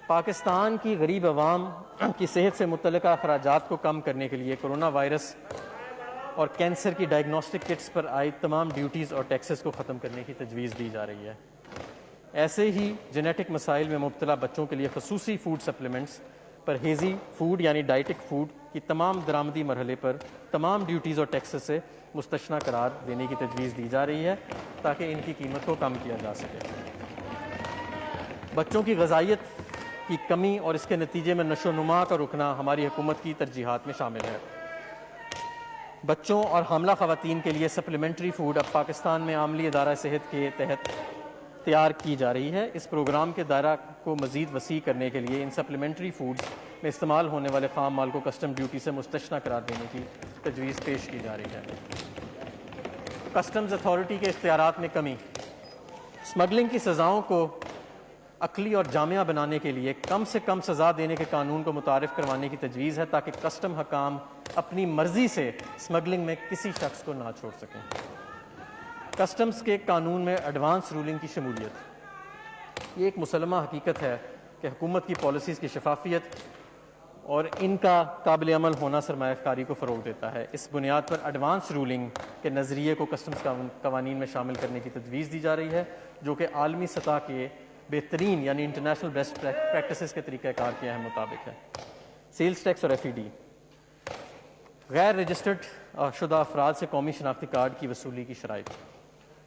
پاکستان کی غریب عوام کی صحت سے متعلقہ اخراجات کو کم کرنے کے لیے کرونا وائرس اور کینسر کی ڈائگنوسٹک کٹس پر عائد تمام ڈیوٹیز اور ٹیکسز کو ختم کرنے کی تجویز دی جا رہی ہے۔ ایسے ہی جینیٹک مسائل میں مبتلا بچوں کے لیے خصوصی فوڈ سپلیمنٹس، پرہیزی فوڈ یعنی ڈائٹک فوڈ کی تمام درآمدی مرحلے پر تمام ڈیوٹیز اور ٹیکسز سے مستثنیٰ قرار دینے کی تجویز دی جا رہی ہے تاکہ ان کی قیمت کو کم کیا جا سکے۔ بچوں کی غذائیت کی کمی اور اس کے نتیجے میں نشو و نما کا رکنا ہماری حکومت کی ترجیحات میں شامل ہے۔ بچوں اور حاملہ خواتین کے لیے سپلیمنٹری فوڈ اب پاکستان میں عاملی ادارہ صحت کے تحت تیار کی جا رہی ہے۔ اس پروگرام کے دائرہ کو مزید وسیع کرنے کے لیے ان سپلیمنٹری فوڈز میں استعمال ہونے والے خام مال کو کسٹم ڈیوٹی سے مستثنیٰ قرار دینے کی تجویز پیش کی جا رہی ہے۔ کسٹمز اتھارٹی کے اختیارات میں کمی۔ اسمگلنگ کی سزاؤں کو عقلی اور جامعہ بنانے کے لیے کم سے کم سزا دینے کے قانون کو متعارف کروانے کی تجویز ہے تاکہ کسٹم حکام اپنی مرضی سے اسمگلنگ میں کسی شخص کو نہ چھوڑ سکیں۔ کسٹمز کے قانون میں ایڈوانس رولنگ کی شمولیت۔ یہ ایک مسلمہ حقیقت ہے کہ حکومت کی پالیسیز کی شفافیت اور ان کا قابل عمل ہونا سرمایہ کاری کو فروغ دیتا ہے۔ اس بنیاد پر ایڈوانس رولنگ کے نظریے کو کسٹمز قوانین میں شامل کرنے کی تجویز دی جا رہی ہے، جو کہ عالمی سطح کے بہترین یعنی انٹرنیشنل بیسٹ پریکٹسز کے طریقہ کار کے اہم مطابق ہے۔ سیلز ٹیکس اور FED۔ غیر رجسٹرڈ شدہ افراد سے قومی شناختی کارڈ کی وصولی کی شرائط۔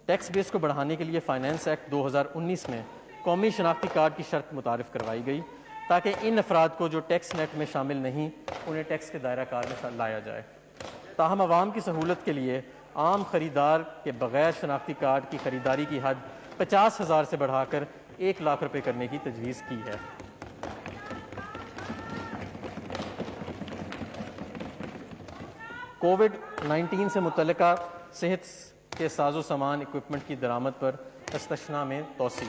ٹیکس بیس کو بڑھانے کے لیے فائنانس ایکٹ 2019 میں قومی شناختی کارڈ کی شرط متعارف کروائی گئی تاکہ ان افراد کو جو ٹیکس نیٹ میں شامل نہیں انہیں ٹیکس کے دائرہ کار میں لایا جائے۔ تاہم عوام کی سہولت کے لیے عام خریدار کے بغیر شناختی کارڈ کی خریداری کی حد 50,000 سے بڑھا کر 1 لاکھ روپے کرنے کی تجویز کی ہے۔ کووڈ-19 سے متعلقہ صحت کے ساز و سامان اکوپمنٹ کی درآمد پر استثناء میں توسیع۔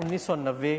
1990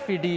FED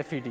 FED।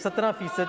17%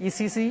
ECC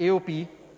AOP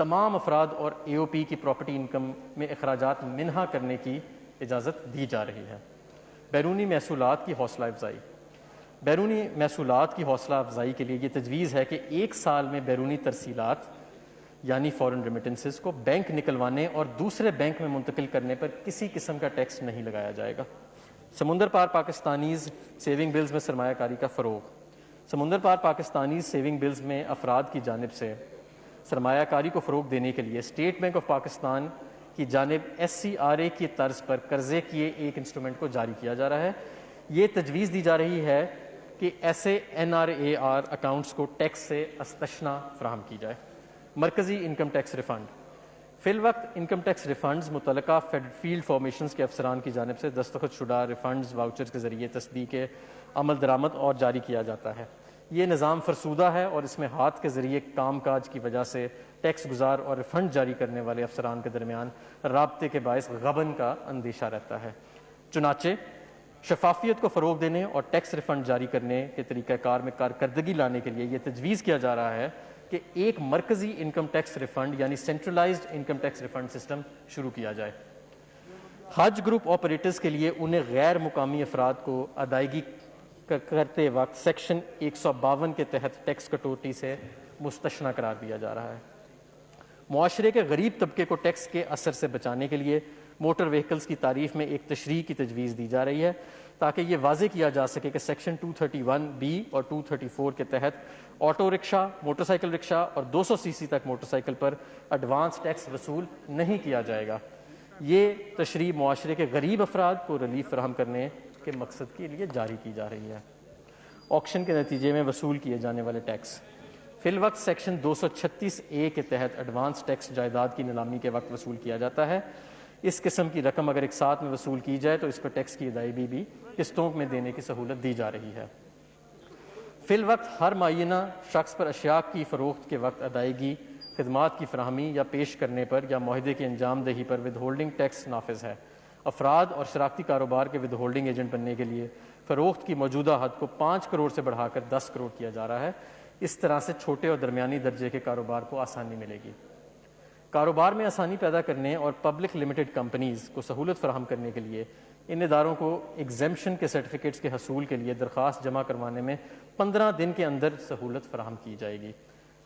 تمام افراد اور اے او پی کی پراپرٹی انکم میں اخراجات منہا کرنے کی اجازت دی جا رہی ہے۔ بیرونی محصولات کی حوصلہ افزائی۔ بیرونی محصولات کی حوصلہ افزائی کے لیے یہ تجویز ہے کہ 1 سال میں بیرونی ترسیلات یعنی فورن ریمیٹنسز کو بینک نکلوانے اور دوسرے بینک میں منتقل کرنے پر کسی قسم کا ٹیکس نہیں لگایا جائے گا۔ سمندر پار پاکستانیز سیونگ بلز میں سرمایہ کاری کا فروغ۔ سمندر پار پاکستانیز سیونگ بلز میں افراد کی جانب سے سرمایہ کاری کو فروغ دینے کے لیے اسٹیٹ بینک آف پاکستان کی جانب SCRA کی طرز پر قرضے کیے ایک انسٹرومنٹ کو جاری کیا جا رہا ہے۔ یہ تجویز دی جا رہی ہے کہ ایسے NRAR اکاؤنٹس کو ٹیکس سے استثنا فراہم کی جائے۔ مرکزی انکم ٹیکس ریفنڈ۔ فی الوقت انکم ٹیکس ریفنڈز متعلقہ فیلڈ فارمیشنز کے افسران کی جانب سے دستخط شدہ ریفنڈز واؤچرز کے ذریعے تصدیق عمل درآمد اور جاری کیا جاتا ہے۔ یہ نظام فرسودہ ہے اور اس میں ہاتھ کے ذریعے کام کاج کی وجہ سے ٹیکس گزار اور ریفنڈ جاری کرنے والے افسران کے درمیان رابطے کے باعث غبن کا اندیشہ رہتا ہے۔ چنانچہ شفافیت کو فروغ دینے اور ٹیکس ریفنڈ جاری کرنے کے طریقہ کار میں کارکردگی لانے کے لیے یہ تجویز کیا جا رہا ہے کہ ایک مرکزی انکم ٹیکس ریفنڈ یعنی centralised income tax refund system شروع کیا جائے۔ حج گروپ آپریٹرز کے لیے انہیں غیر مقامی افراد کو ادائیگی کرتے وقت سیکشن 152 کے تحت ٹیکس کٹوتی سے مستثنی قرار دیا جا رہا ہے۔ معاشرے کے غریب طبقے کو ٹیکس کے اثر سے بچانے کے لیے موٹر وہیکلز کی تعریف میں ایک تشریح کی تجویز دی جا رہی ہے تاکہ یہ واضح کیا جا سکے کہ سیکشن 231B اور 234 کے تحت آٹو رکشہ، موٹر سائیکل رکشہ اور 200 cc تک موٹر سائیکل پر ایڈوانس ٹیکس وصول نہیں کیا جائے گا۔ یہ تشریح معاشرے کے غریب افراد کو ریلیف فراہم کرنے کے مقصد کے لیے جاری کی جا رہی ہے۔ آکشن کے نتیجے میں وصول کیے جانے والے ٹیکس۔ فی الوقت سیکشن 236A کے تحت ایڈوانس ٹیکس جائیداد کی نیلامی کے وقت وصول کیا جاتا ہے۔ اس قسم کی رقم اگر ایک ساتھ میں وصول کی جائے تو اس پر ٹیکس کی ادائیگی بھی قسطوں میں دینے کی سہولت دی جا رہی ہے۔ فی الوقت ہر معینہ شخص پر اشیاء کی فروخت کے وقت ادائیگی، خدمات کی فراہمی یا پیش کرنے پر یا معاہدے کی انجام دہی پر ود ہولڈنگ ٹیکس نافذ ہے۔ افراد اور شراکتی کاروبار کے ود ہولڈنگ ایجنٹ بننے کے لیے فروخت کی موجودہ حد کو 5 کروڑ سے بڑھا کر 10 کروڑ کیا جا رہا ہے۔ اس طرح سے چھوٹے اور درمیانی درجے کے کاروبار کو آسانی ملے گی۔ کاروبار میں آسانی پیدا کرنے اور پبلک لمیٹڈ کمپنیز کو سہولت فراہم کرنے کے لیے ان اداروں کو ایگزیمپشن کے سرٹیفکیٹس کے حصول کے لیے درخواست جمع کروانے میں 15 دن کے اندر سہولت فراہم کی جائے گی۔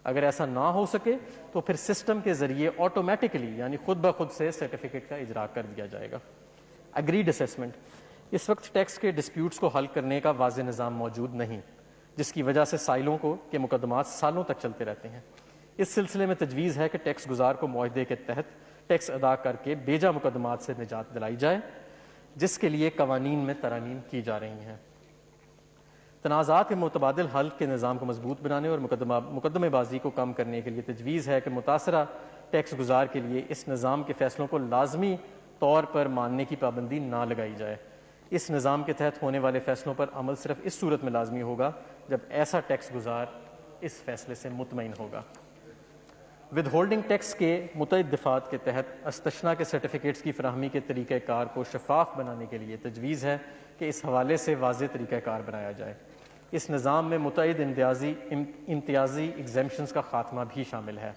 اگر ایسا نہ ہو سکے تو پھر سسٹم کے ذریعے آٹومیٹکلی یعنی خود بخود سے سرٹیفکیٹ کا اجرا کر دیا جائے گا۔ Agreed assessment. اس وقت ٹیکس کے ڈسپیوٹس کو حل کرنے کا واضح نظام موجود نہیں، جس کی وجہ سے سائلوں کے مقدمات سالوں تک چلتے رہتے ہیں۔ اس سلسلے میں تجویز ہے کہ ٹیکس گزار کو معاہدے کے تحت ٹیکس ادا کر کے بیجا مقدمات سے نجات دلائی جائے، جس کے لیے قوانین میں ترامیم کی جا رہی ہیں۔ تنازعات کے متبادل حل کے نظام کو مضبوط بنانے اور مقدمے بازی کو کم کرنے کے لیے تجویز ہے کہ متاثرہ ٹیکس گزار کے لیے اس نظام کے فیصلوں کو لازمی طور پر ماننے کی پابندی نہ لگائی جائے۔ اس نظام کے تحت ہونے والے فیصلوں پر عمل صرف اس صورت میں لازمی ہوگا جب ایسا ٹیکس گزار اس فیصلے سے مطمئن ہوگا۔ ود ہولڈنگ ٹیکس کے متعدد دفعات کے تحت استثنا کے سرٹیفکیٹس کی فراہمی کے طریقہ کار کو شفاف بنانے کے لیے تجویز ہے کہ اس حوالے سے واضح طریقہ کار بنایا جائے۔ اس نظام میں متعدد امتیازی ایگزیمپشنز کا خاتمہ بھی شامل ہے۔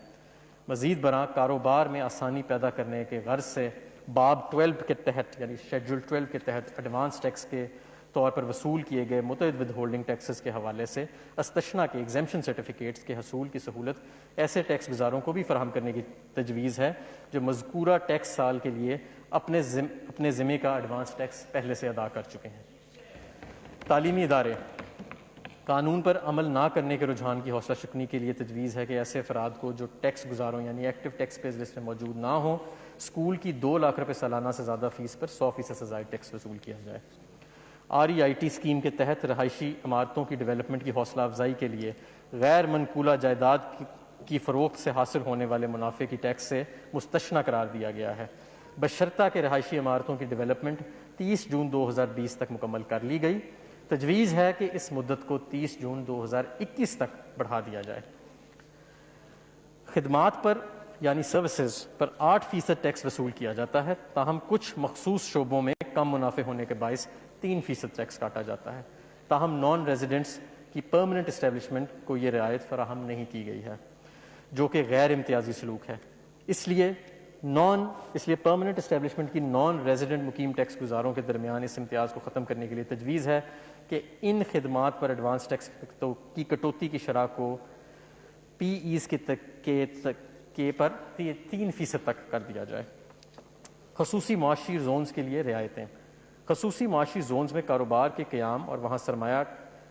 مزید برآں کاروبار میں آسانی پیدا کرنے کے غرض سے باب 12 کے تحت یعنی شیڈول 12 کے تحت ایڈوانس ٹیکس کے طور پر وصول کیے گئے متعدد ود ہولڈنگ ٹیکسز کے حوالے سے استثنا کے ایگزیمپشن سرٹیفکیٹس کے حصول کی سہولت ایسے ٹیکس گزاروں کو بھی فراہم کرنے کی تجویز ہے جو مذکورہ ٹیکس سال کے لیے اپنے ذمے کا ایڈوانس ٹیکس پہلے سے ادا کر چکے ہیں۔ تعلیمی ادارے۔ قانون پر عمل نہ کرنے کے رجحان کی حوصلہ شکنی کے لیے تجویز ہے کہ ایسے افراد کو جو ٹیکس گزاروں یعنی ایکٹیو ٹیکس پیز لسٹ میں موجود نہ ہوں، اسکول کی 2 لاکھ روپے سالانہ سے زیادہ فیس پر 100% سزائے ٹیکس وصول کیا جائے۔ REIT اسکیم کے تحت رہائشی عمارتوں کی ڈیولپمنٹ کی حوصلہ افزائی کے لیے غیر منقولہ جائیداد کی فروخت سے حاصل ہونے والے منافع کی ٹیکس سے مستثنی قرار دیا گیا ہے، بشرطہ کہ رہائشی عمارتوں کی ڈیولپمنٹ 30 جون 2020 تک مکمل کر لی گئی۔ تجویز ہے کہ اس مدت کو 30 جون 2021 تک بڑھا دیا جائے۔ خدمات پر یعنی سروسز پر 8% ٹیکس وصول کیا جاتا ہے، تاہم کچھ مخصوص شعبوں میں کم منافع ہونے کے باعث 3% ٹیکس کاٹا جاتا ہے، تاہم نان ریزیڈنٹس کی پرماننٹ اسٹیبلشمنٹ کو یہ رعایت فراہم نہیں کی گئی ہے۔ جو کہ غیر امتیازی سلوک ہے۔ اس لیے پرماننٹ اسٹیبلشمنٹ کی نان ریزیڈنٹ مقیم ٹیکس گزاروں کے درمیان اس امتیاز کو ختم کرنے کے لیے تجویز ہے کہ ان خدمات پر ایڈوانس ٹیکس کی کٹوتی کی شرح کو پی ایز کے پر 3% تک کر دیا جائے۔ خصوصی معاشی زونز کے لیے رعایتیں۔ خصوصی معاشی زونز میں کاروبار کے قیام اور وہاں سرمایہ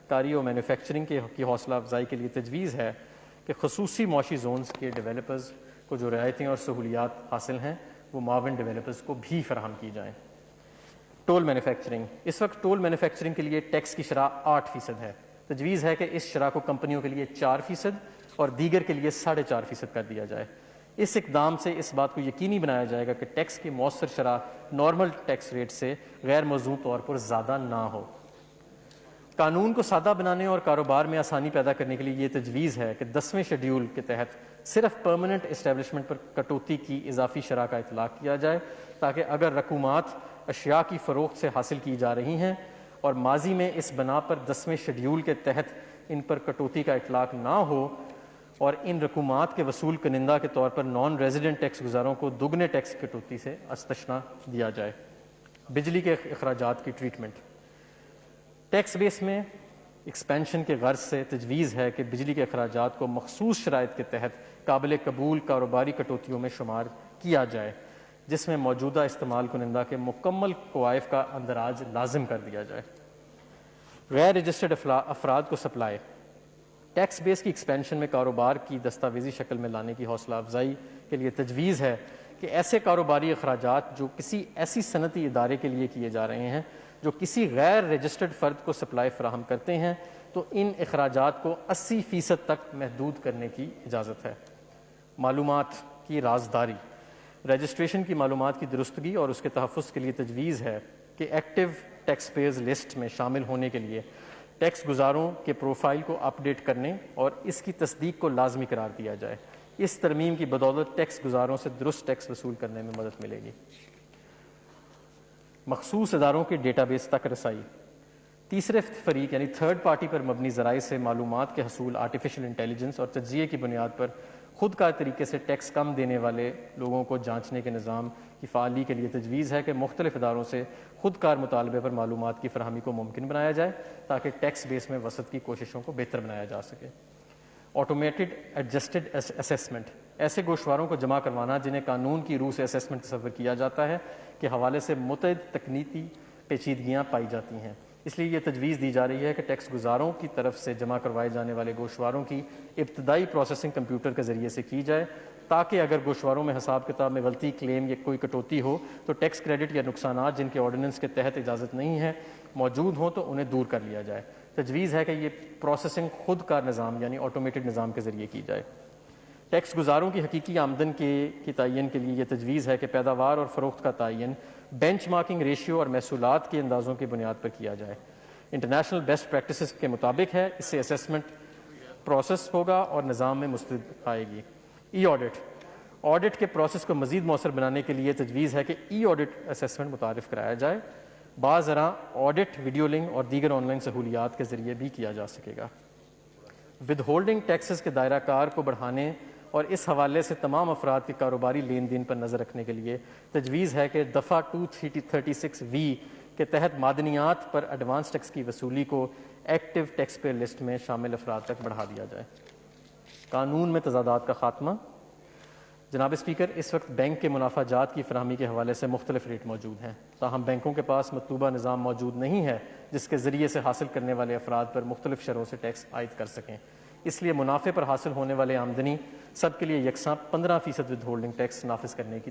کاری اور مینوفیکچرنگ کی حوصلہ افزائی کے لیے تجویز ہے کہ خصوصی معاشی زونز کے ڈیولپرز کو جو رعایتیں اور سہولیات حاصل ہیں وہ معاون ڈیولپرز کو بھی فراہم کی جائیں۔ Tool manufacturing. اس وقت ٹول مینوفیکچرنگ کے لیے ٹیکس کی شرح 8% ہے۔ تجویز ہے کہ اس شرح کو کمپنیوں کے لیے 4% اور دیگر کے لیے 4.5% کر دیا جائے۔ اس اقدام سے اس بات کو یقینی بنایا جائے گا کہ ٹیکس کی مؤثر شرح نارمل ٹیکس ریٹ سے غیر موزوں طور پر زیادہ نہ ہو۔ قانون کو سادہ بنانے اور کاروبار میں آسانی پیدا کرنے کے لیے یہ تجویز ہے کہ 10ویں شیڈیول کے تحت صرف پرماننٹ اسٹیبلشمنٹ پر کٹوتی کی اضافی شرح کا اطلاق کیا جائے، تاکہ اگر رقومات اشیاء کی فروخت سے حاصل کی جا رہی ہیں اور ماضی میں اس بنا پر 10ویں شیڈیول کے تحت ان پر کٹوتی کا اطلاق نہ ہو اور ان رقومات کے وصول کنندہ کے طور پر نان ریزیڈنٹ ٹیکس گزاروں کو دگنے ٹیکس کٹوتی سے استثنا دیا جائے۔ بجلی کے اخراجات کی ٹریٹمنٹ۔ ٹیکس بیس میں ایکسپینشن کے غرض سے تجویز ہے کہ بجلی کے اخراجات کو مخصوص شرائط کے تحت قابل قبول کاروباری کٹوتیوں میں شمار کیا جائے، جس میں موجودہ استعمال کنندہ کے مکمل کوائف کا اندراج لازم کر دیا جائے۔ غیر رجسٹرڈ افراد کو سپلائی۔ ٹیکس بیس کی ایکسپینشن میں کاروبار کی دستاویزی شکل میں لانے کی حوصلہ افزائی کے لیے تجویز ہے کہ ایسے کاروباری اخراجات جو کسی ایسی صنعتی ادارے کے لیے کیے جا رہے ہیں جو کسی غیر رجسٹرڈ فرد کو سپلائی فراہم کرتے ہیں تو ان اخراجات کو 80% تک محدود کرنے کی اجازت ہے۔ معلومات کی رازداری۔ رجسٹریشن کی معلومات کی درستگی اور اس کے تحفظ کے لیے تجویز ہے کہ ایکٹیو ٹیکس پیئرز لسٹ میں شامل ہونے کے لیے ٹیکس گزاروں کے پروفائل کو اپ ڈیٹ کرنے اور اس کی تصدیق کو لازمی قرار دیا جائے۔ اس ترمیم کی بدولت ٹیکس گزاروں سے درست ٹیکس وصول کرنے میں مدد ملے گی۔ مخصوص اداروں کے ڈیٹا بیس تک رسائی۔ تیسرے فریق یعنی تھرڈ پارٹی پر مبنی ذرائع سے معلومات کے حصول آرٹیفیشل انٹیلیجنس اور تجزیے کی بنیاد پر خود کار طریقے سے ٹیکس کم دینے والے لوگوں کو جانچنے کے نظام کی فعالی کے لیے تجویز ہے کہ مختلف اداروں سے خود کار مطالبے پر معلومات کی فراہمی کو ممکن بنایا جائے تاکہ ٹیکس بیس میں وسعت کی کوششوں کو بہتر بنایا جا سکے۔ Automated adjusted assessment. ایسے گوشواروں کو جمع کروانا جنہیں قانون کی روح سے اسیسمنٹ تصور کیا جاتا ہے کے حوالے سے متعدد تکنیکی پیچیدگیاں پائی جاتی ہیں، اس لیے یہ تجویز دی جا رہی ہے کہ ٹیکس گزاروں کی طرف سے جمع کروائے جانے والے گوشواروں کی ابتدائی پروسیسنگ کمپیوٹر کے ذریعے سے کی جائے تاکہ اگر گوشواروں میں حساب کتاب میں غلطی، کلیم یا کوئی کٹوتی ہو تو ٹیکس کریڈٹ یا نقصانات جن کے آرڈیننس کے تحت اجازت نہیں ہے موجود ہوں تو انہیں دور کر لیا جائے۔ تجویز ہے کہ یہ پروسیسنگ خود کار نظام یعنی آٹومیٹڈ نظام کے ذریعے کی جائے۔ ٹیکس گزاروں کی حقیقی آمدن کی تعین کے لیے یہ تجویز ہے کہ پیداوار اور فروخت کا تعین بینچ مارکنگ ریشیو اور محصولات کے اندازوں کی بنیاد پر کیا جائے۔ انٹرنیشنل بیسٹ پریکٹسز کے مطابق ہے، اس سے اسیسمنٹ پروسیس ہوگا اور نظام میں مستند آئے گی۔ ای آڈٹ۔ آڈٹ کے پروسیس کو مزید مؤثر بنانے کے لیے تجویز ہے کہ ای آڈٹ اسیسمنٹ متعارف کرایا جائے۔ بعض ذرا آڈٹ ویڈیو لنک اور دیگر آن لائن سہولیات کے ذریعے بھی کیا جا سکے گا۔ ود ہولڈنگ ٹیکسز کے دائرہ کار کو بڑھانے اور اس حوالے سے تمام افراد کے کاروباری لین دین پر نظر رکھنے کے لیے تجویز ہے کہ دفعہ 236(v) کے تحت معدنیات پر ایڈوانس ٹیکس کی وصولی کو ایکٹیو ٹیکس پیئر لسٹ میں شامل افراد تک بڑھا دیا جائے۔ قانون میں تضادات کا خاتمہ۔ جناب اسپیکر، اس وقت بینک کے منافع جات کی فراہمی کے حوالے سے مختلف ریٹ موجود ہیں، تاہم بینکوں کے پاس مطلوبہ نظام موجود نہیں ہے جس کے ذریعے سے حاصل کرنے والے افراد پر مختلف شرحوں سے ٹیکس عائد کر سکیں۔ اس لیے منافع پر حاصل ہونے والے آمدنی سب کے لیے یکساں 15% ود ہولڈنگ ٹیکس نافذ کرنے کی